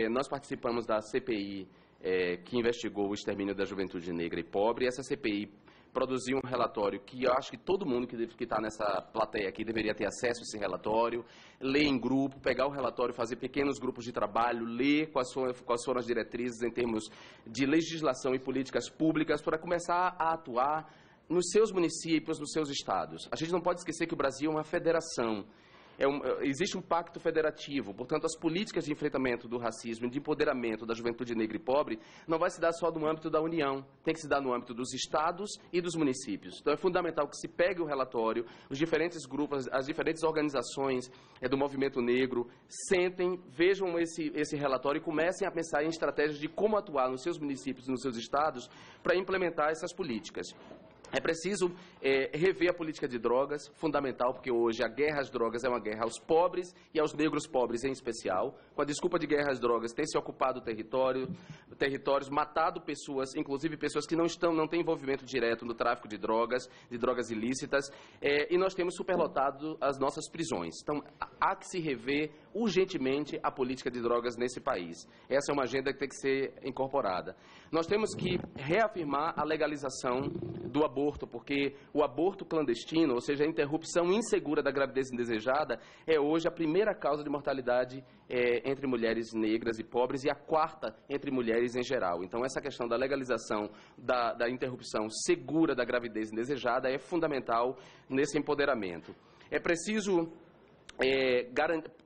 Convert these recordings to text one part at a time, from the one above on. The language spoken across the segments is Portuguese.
Nós participamos da CPI que investigou o extermínio da juventude negra e pobre. Essa CPI produziu um relatório que eu acho que todo mundo que está nessa plateia aqui deveria ter acesso a esse relatório, ler em grupo, pegar o relatório, fazer pequenos grupos de trabalho, ler quais foram as diretrizes em termos de legislação e políticas públicas para começar a atuar nos seus municípios, nos seus estados. A gente não pode esquecer que o Brasil é uma federação. Existe um pacto federativo, portanto, as políticas de enfrentamento do racismo e de empoderamento da juventude negra e pobre não vai se dar só no âmbito da União, tem que se dar no âmbito dos estados e dos municípios. Então, é fundamental que se pegue o relatório, os diferentes grupos, as diferentes organizações do movimento negro, sentem, vejam esse relatório e comecem a pensar em estratégias de como atuar nos seus municípios e nos seus estados para implementar essas políticas. É preciso rever a política de drogas, fundamental, porque hoje a guerra às drogas é uma guerra aos pobres e aos negros pobres em especial. Com a desculpa de guerra às drogas, tem se ocupado territórios, matado pessoas, inclusive pessoas que não têm envolvimento direto no tráfico de drogas ilícitas, e nós temos superlotado as nossas prisões. Então, há que se rever urgentemente a política de drogas nesse país. Essa é uma agenda que tem que ser incorporada. Nós temos que reafirmar a legalização do aborto, porque o aborto clandestino, ou seja, a interrupção insegura da gravidez indesejada, é hoje a primeira causa de mortalidade entre mulheres negras e pobres e a quarta entre mulheres em geral. Então, essa questão da legalização da interrupção segura da gravidez indesejada é fundamental nesse empoderamento. É preciso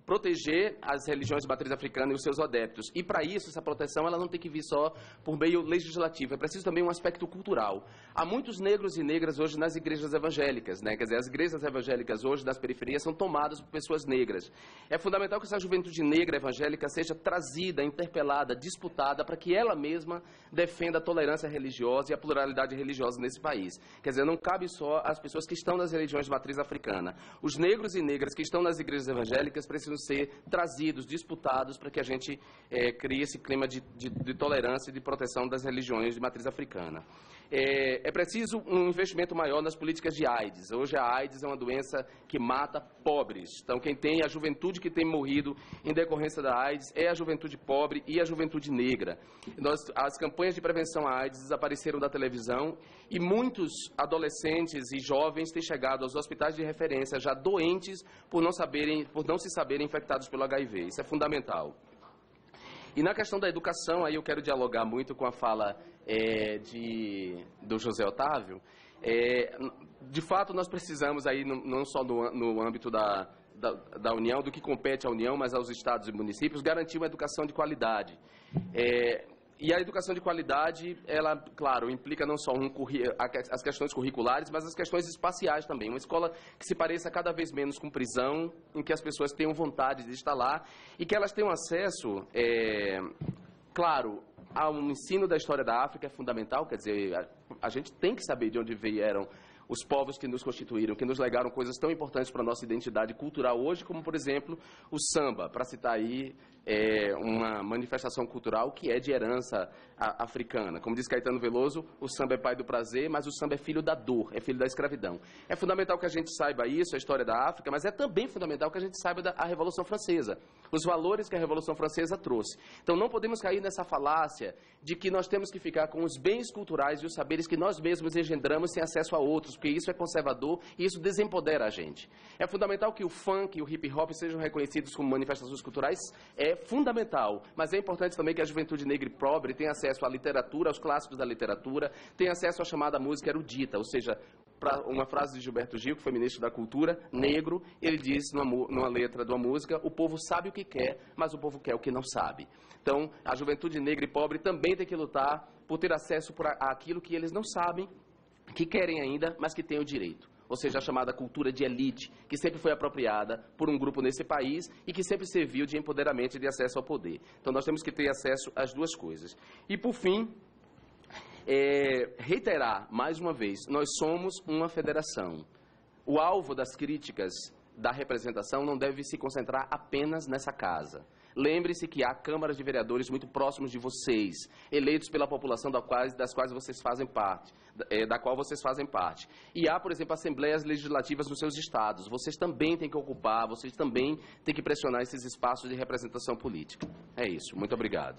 proteger as religiões de matriz africana e os seus adeptos. E, para isso, essa proteção ela não tem que vir só por meio legislativo. É preciso também um aspecto cultural. Há muitos negros e negras hoje nas igrejas evangélicas, né? Quer dizer, as igrejas evangélicas hoje das periferias são tomadas por pessoas negras. É fundamental que essa juventude negra evangélica seja trazida, interpelada, disputada, para que ela mesma defenda a tolerância religiosa e a pluralidade religiosa nesse país. Quer dizer, não cabe só às pessoas que estão nas religiões de matriz africana. Os negros e negras que estão nas igrejas evangélicas precisam ser trazidos, disputados, para que a gente crie esse clima de tolerância e de proteção das religiões de matriz africana. É preciso um investimento maior nas políticas de AIDS. Hoje a AIDS é uma doença que mata pobres. Então, quem tem a juventude que tem morrido em decorrência da AIDS é a juventude pobre e a juventude negra. As campanhas de prevenção à AIDS desapareceram da televisão e muitos adolescentes e jovens têm chegado aos hospitais de referência já doentes por não se saberem infectados pelo HIV. Isso é fundamental. E na questão da educação, aí eu quero dialogar muito com a fala do José Otávio. De fato, nós precisamos, aí, não só no âmbito da União, do que compete à União, mas aos estados e municípios, garantir uma educação de qualidade. E a educação de qualidade, ela, claro, implica não só as questões curriculares, mas as questões espaciais também. Uma escola que se pareça cada vez menos com prisão, em que as pessoas tenham vontade de estar lá e que elas tenham acesso, claro, ao ensino da história da África é fundamental. Quer dizer, a gente tem que saber de onde vieram os povos que nos constituíram, que nos legaram coisas tão importantes para a nossa identidade cultural hoje, como, por exemplo, o samba, para citar aí uma manifestação cultural que é de herança africana. Como diz Caetano Veloso, o samba é pai do prazer, mas o samba é filho da dor, é filho da escravidão. É fundamental que a gente saiba isso, a história da África, mas é também fundamental que a gente saiba a Revolução Francesa, os valores que a Revolução Francesa trouxe. Então, não podemos cair nessa falácia de que nós temos que ficar com os bens culturais e os saberes que nós mesmos engendramos sem acesso a outros, porque isso é conservador e isso desempodera a gente. É fundamental que o funk e o hip hop sejam reconhecidos como manifestações culturais, é fundamental, mas é importante também que a juventude negra e pobre tenha acesso à literatura, aos clássicos da literatura, tenha acesso à chamada música erudita, ou seja, uma frase de Gilberto Gil, que foi ministro da Cultura, negro, ele diz numa letra de uma música: o povo sabe o que quer, mas o povo quer o que não sabe. Então, a juventude negra e pobre também tem que lutar por ter acesso àquilo que eles não sabem, que querem ainda, mas que têm o direito. Ou seja, a chamada cultura de elite, que sempre foi apropriada por um grupo nesse país e que sempre serviu de empoderamento e de acesso ao poder. Então, nós temos que ter acesso às duas coisas. E, por fim, reiterar, mais uma vez, nós somos uma federação. O alvo das críticas da representação não deve se concentrar apenas nessa casa. lembre-se que há câmaras de vereadores muito próximos de vocês, eleitos pela população das quais vocês fazem parte, da qual vocês fazem parte. E há, por exemplo, assembleias legislativas nos seus estados. Vocês também têm que ocupar, vocês também têm que pressionar esses espaços de representação política. É isso. Muito obrigado.